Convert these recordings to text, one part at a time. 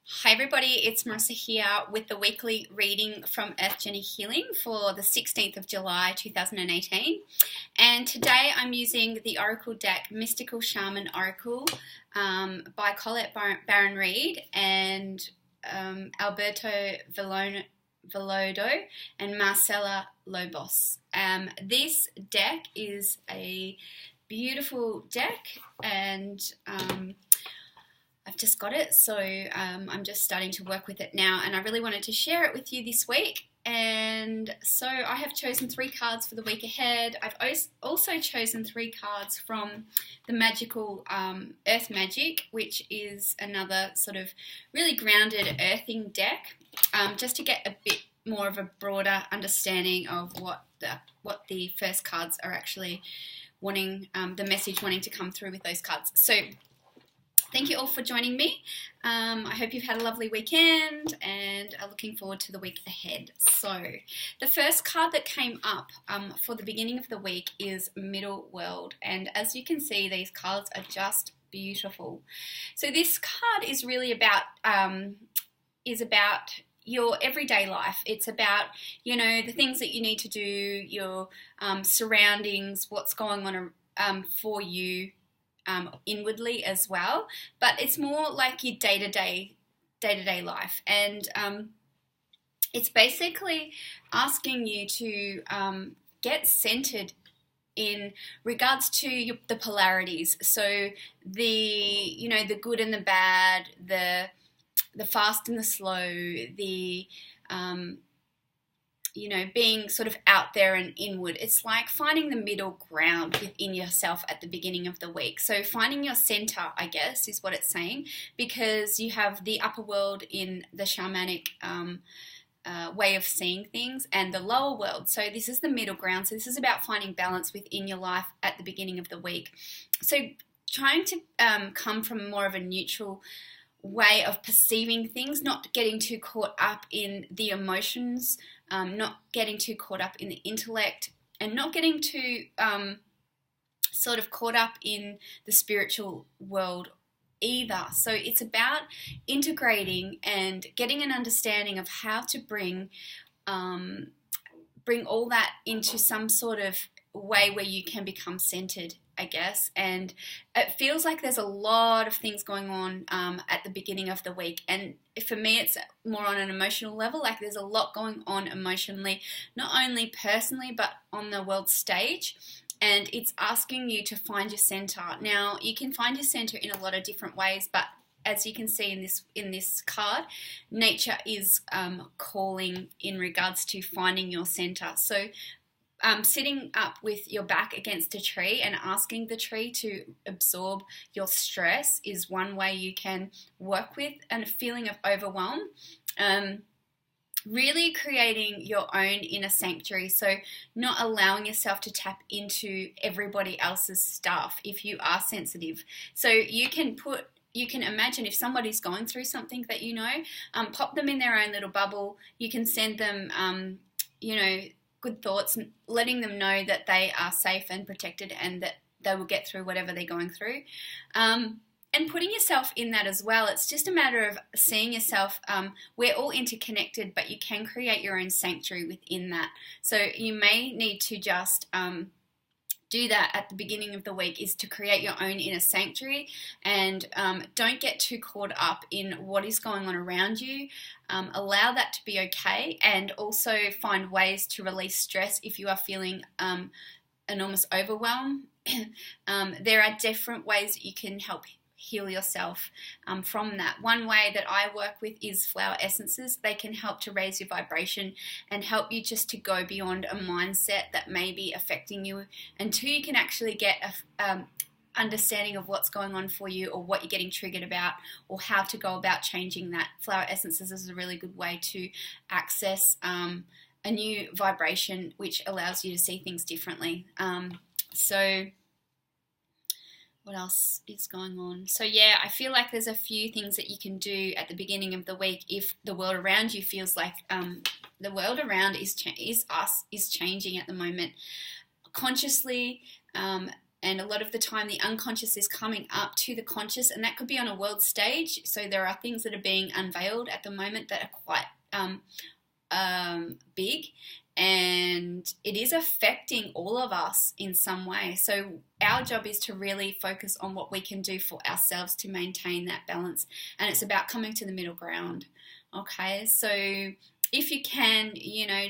Hi everybody, it's Marissa here with the weekly reading from Earth Journey Healing for the 16th of July 2018. And today I'm using the Oracle deck Mystical Shaman Oracle by Colette Baron-Reid and Alberto Velodo and Marcela Lobos. This deck is a beautiful deck and I've just got it, so I'm just starting to work with it now, and I really wanted to share it with you this week. And so I have chosen 3 cards for the week ahead. I've also chosen 3 cards from the magical Earth Magic, which is another sort of really grounded earthing deck, just to get a bit more of a broader understanding of what the first cards are actually wanting, the message wanting to come through with those cards. So thank you all for joining me. I hope you've had a lovely weekend and are looking forward to the week ahead. So the first card that came up for the beginning of the week is Middle World. And as you can see, these cards are just beautiful. So this card is really about your everyday life. It's about, the things that you need to do, your surroundings, what's going on for you, inwardly as well, but it's more like your day-to-day life, and it's basically asking you to get centered in regards to the polarities. So the good and the bad, the fast and the slow, the being sort of out there and inward. It's like finding the middle ground within yourself at the beginning of the week. So finding your center, I guess, is what it's saying, because you have the upper world in the shamanic way of seeing things and the lower world. So this is the middle ground. So this is about finding balance within your life at the beginning of the week. So trying to come from more of a neutral way of perceiving things, not getting too caught up in the emotions, not getting too caught up in the intellect, and not getting too sort of caught up in the spiritual world either. So it's about integrating and getting an understanding of how to bring all that into some sort of way where you can become centered, I guess. And it feels like there's a lot of things going on at the beginning of the week, and for me it's more on an emotional level. Like there's a lot going on emotionally, not only personally but on the world stage, and it's asking you to find your center. Now you can find your center in a lot of different ways, but as you can see in this card, nature is calling in regards to finding your center. So sitting up with your back against a tree and asking the tree to absorb your stress is one way you can work with a feeling of overwhelm. Really creating your own inner sanctuary, so not allowing yourself to tap into everybody else's stuff if you are sensitive. So you can imagine if somebody's going through something that pop them in their own little bubble. You can send them, good thoughts, and letting them know that they are safe and protected and that they will get through whatever they're going through. And putting yourself in that as well. It's just a matter of seeing yourself. We're all interconnected, but you can create your own sanctuary within that. So you may need to just do that at the beginning of the week, is to create your own inner sanctuary, and don't get too caught up in what is going on around you. Allow that to be okay, and also find ways to release stress if you are feeling enormous overwhelm. There are different ways that you can help heal yourself from that. One way that I work with is flower essences. They can help to raise your vibration and help you just to go beyond a mindset that may be affecting you, until you can actually get a understanding of what's going on for you, or what you're getting triggered about, or how to go about changing that. Flower essences is a really good way to access a new vibration, which allows you to see things differently. So what else is going on? So yeah, I feel like there's a few things that you can do at the beginning of the week if the world around you feels like the world around is changing at the moment. Consciously And a lot of the time the unconscious is coming up to the conscious, and that could be on a world stage. So there are things that are being unveiled at the moment that are quite big, and it is affecting all of us in some way. So our job is to really focus on what we can do for ourselves to maintain that balance, and it's about coming to the middle ground. Okay, so if you can,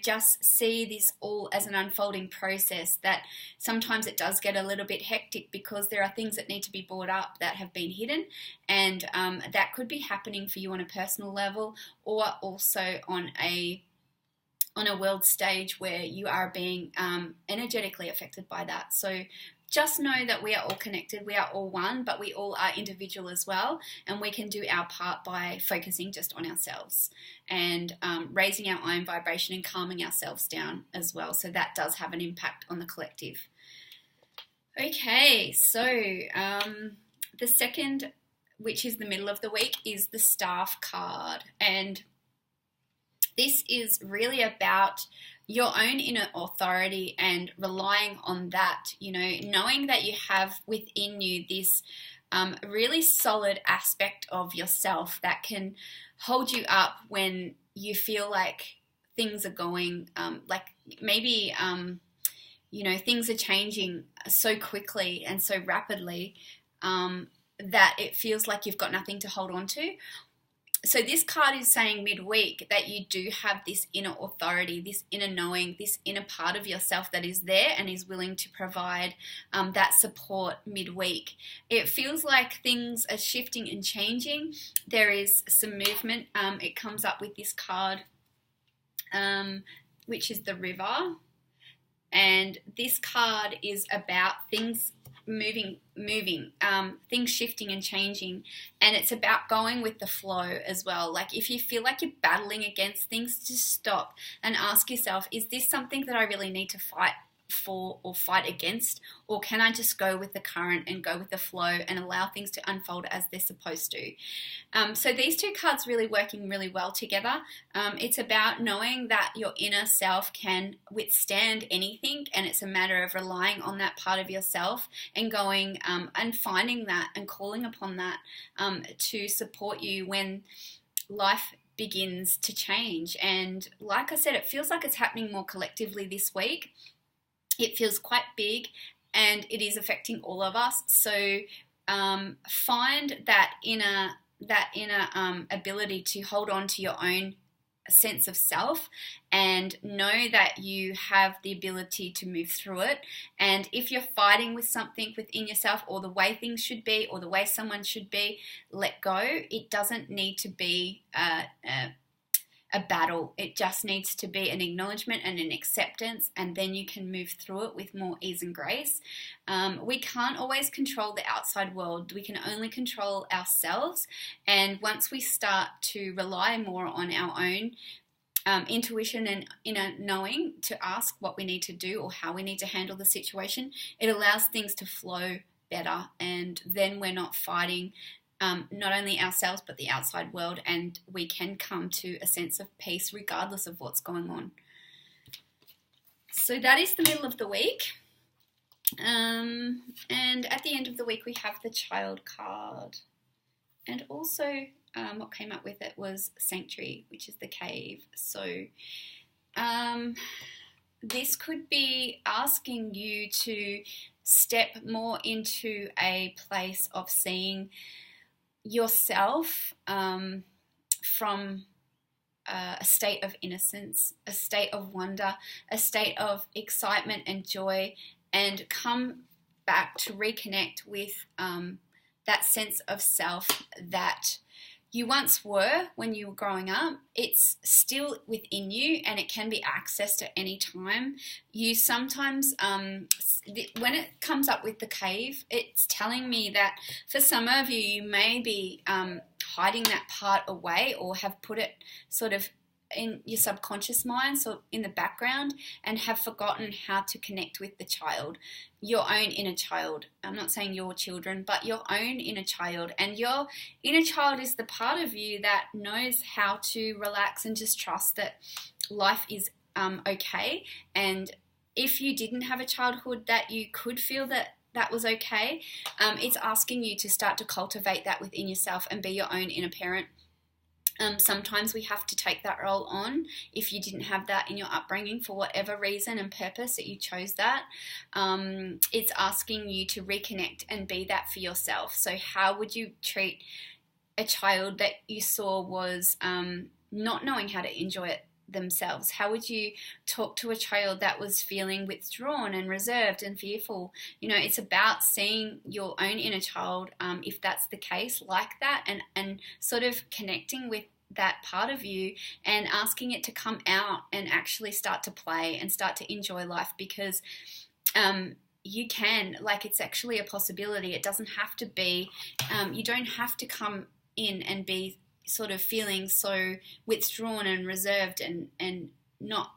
just see this all as an unfolding process, that sometimes it does get a little bit hectic because there are things that need to be brought up that have been hidden, and that could be happening for you on a personal level, or also on a world stage where you are being energetically affected by that. So just know that we are all connected, we are all one, but we all are individual as well, and we can do our part by focusing just on ourselves and raising our own vibration and calming ourselves down as well. So that does have an impact on the collective. Okay, so the second, which is the middle of the week, is the Staff card, and this is really about your own inner authority and relying on that, knowing that you have within you this really solid aspect of yourself that can hold you up when you feel like things are going, maybe things are changing so quickly and so rapidly that it feels like you've got nothing to hold on to. So this card is saying midweek that you do have this inner authority, this inner knowing, this inner part of yourself that is there and is willing to provide that support midweek. It feels like things are shifting and changing. There is some movement. It comes up with this card, which is the River. And this card is about things moving, things shifting and changing, and it's about going with the flow as well. Like if you feel like you're battling against things, just stop and ask yourself, is this something that I really need to fight for or fight against, or can I just go with the current and go with the flow and allow things to unfold as they're supposed to? So these two cards really working really well together. It's about knowing that your inner self can withstand anything, and it's a matter of relying on that part of yourself and going and finding that and calling upon that to support you when life begins to change. And like I said, it feels like it's happening more collectively this week. It feels quite big, and it is affecting all of us. So find that inner ability to hold on to your own sense of self, and know that you have the ability to move through it. And if you're fighting with something within yourself, or the way things should be, or the way someone should be, let go. It doesn't need to be a battle. It just needs to be an acknowledgement and an acceptance, and then you can move through it with more ease and grace. We can't always control the outside world. We can only control ourselves, and once we start to rely more on our own intuition and inner knowing to ask what we need to do or how we need to handle the situation, it allows things to flow better, and then we're not fighting not only ourselves but the outside world, and we can come to a sense of peace regardless of what's going on. So that is the middle of the week, and at the end of the week we have the Child card, and also what came up with it was Sanctuary, which is the cave. So this could be asking you to step more into a place of seeing yourself from a state of innocence, a state of wonder, a state of excitement and joy, and come back to reconnect with that sense of self that you once were when you were growing up. It's still within you, and it can be accessed at any time. You sometimes, when it comes up with the cave, it's telling me that for some of you, you may be hiding that part away, or have put it sort of in your subconscious mind, so in the background, and have forgotten how to connect with the child, your own inner child. I'm not saying your children, but your own inner child. And your inner child is the part of you that knows how to relax and just trust that life is okay. And if you didn't have a childhood that you could feel that that was okay. It's asking you to start to cultivate that within yourself and be your own inner parent. Sometimes we have to take that role on if you didn't have that in your upbringing for whatever reason and purpose that you chose that. It's asking you to reconnect and be that for yourself. So how would you treat a child that you saw was not knowing how to enjoy it themselves? How would you talk to a child that was feeling withdrawn and reserved and fearful? It's about seeing your own inner child, if that's the case, like that, and sort of connecting with that part of you and asking it to come out and actually start to play and start to enjoy life, because you can, it's actually a possibility. It doesn't have to be, you don't have to come in and be sort of feeling so withdrawn and reserved and not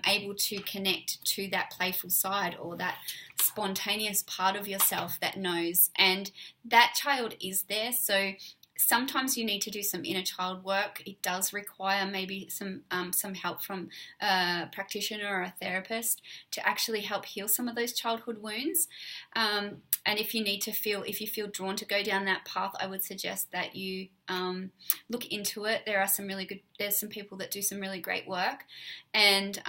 able to connect to that playful side or that spontaneous part of yourself that knows. And that child is there. So sometimes you need to do some inner child work. It does require maybe some help from a practitioner or a therapist to actually help heal some of those childhood wounds. And if you feel drawn to go down that path, I would suggest that you look into it. There's some people that do some really great work, and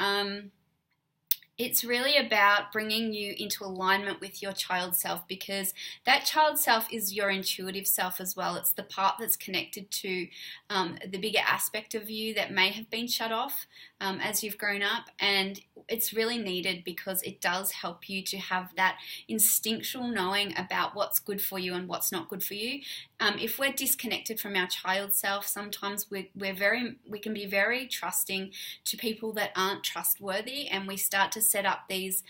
it's really about bringing you into alignment with your child self, because that child self is your intuitive self as well. It's the part that's connected to the bigger aspect of you that may have been shut off as you've grown up. And it's really needed because it does help you to have that instinctual knowing about what's good for you and what's not good for you. If we're disconnected from our child self, sometimes we can be very trusting to people that aren't trustworthy, and we start to set up these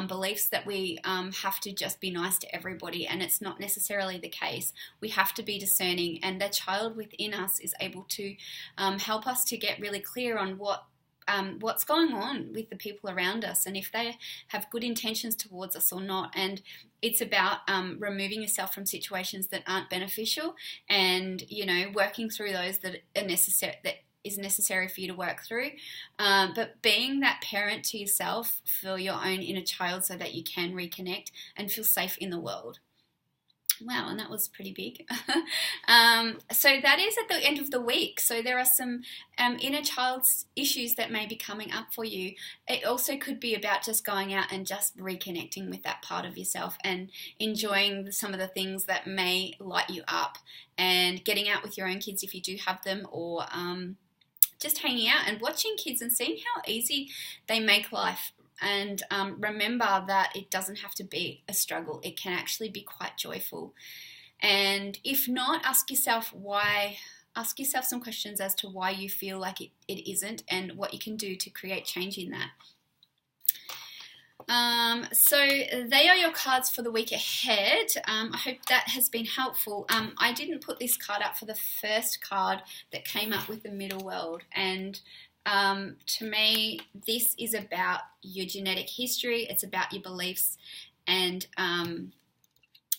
beliefs that we have to just be nice to everybody, and it's not necessarily the case. We have to be discerning, and the child within us is able to help us to get really clear on what's going on with the people around us, and if they have good intentions towards us or not. And it's about removing yourself from situations that aren't beneficial, and working through those that is necessary for you to work through, but being that parent to yourself for your own inner child so that you can reconnect and feel safe in the world. Wow, and that was pretty big. So that is at the end of the week. So there are some inner child issues that may be coming up for you. It also could be about just going out and just reconnecting with that part of yourself and enjoying some of the things that may light you up, and getting out with your own kids if you do have them, or just hanging out and watching kids and seeing how easy they make life. And remember that it doesn't have to be a struggle. It can actually be quite joyful. And if not, ask yourself some questions as to why you feel like it isn't, and what you can do to create change in that. So they are your cards for the week ahead. I hope that has been helpful. I didn't put this card up for the first card that came up with the middle world, and to me, this is about your genetic history. It's about your beliefs, and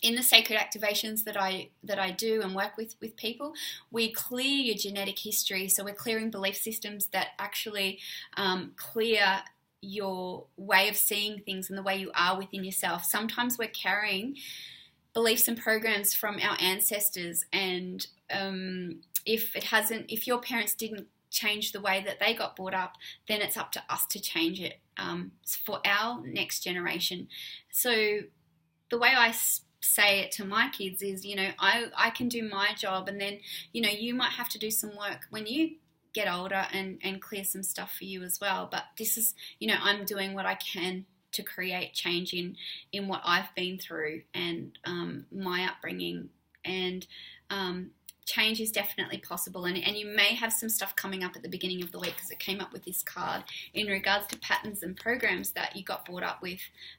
in the sacred activations that I do and work with people, we clear your genetic history. So we're clearing belief systems that actually clear your way of seeing things and the way you are within yourself. Sometimes we're carrying beliefs and programs from our ancestors, and if your parents didn't change the way that they got brought up, then it's up to us to change it for our next generation. So the way I say it to my kids is, I can do my job, and then, you might have to do some work when you get older and clear some stuff for you as well. But this is, I'm doing what I can to create change in what I've been through and my upbringing, and change is definitely possible. And you may have some stuff coming up at the beginning of the week, because it came up with this card in regards to patterns and programs that you got brought up with,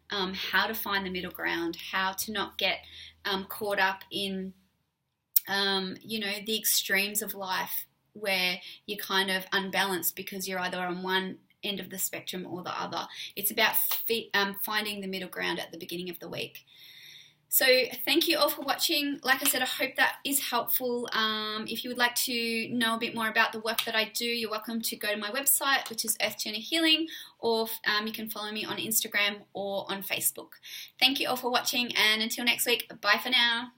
how to find the middle ground, how to not get caught up in the extremes of life, where you're kind of unbalanced because you're either on one end of the spectrum or the other. It's about finding the middle ground at the beginning of the week. So thank you all for watching. Like I said, I hope that is helpful. If you would like to know a bit more about the work that I do, you're welcome to go to my website, which is Earth Journey Healing, or you can follow me on Instagram or on Facebook. Thank you all for watching, and until next week, bye for now.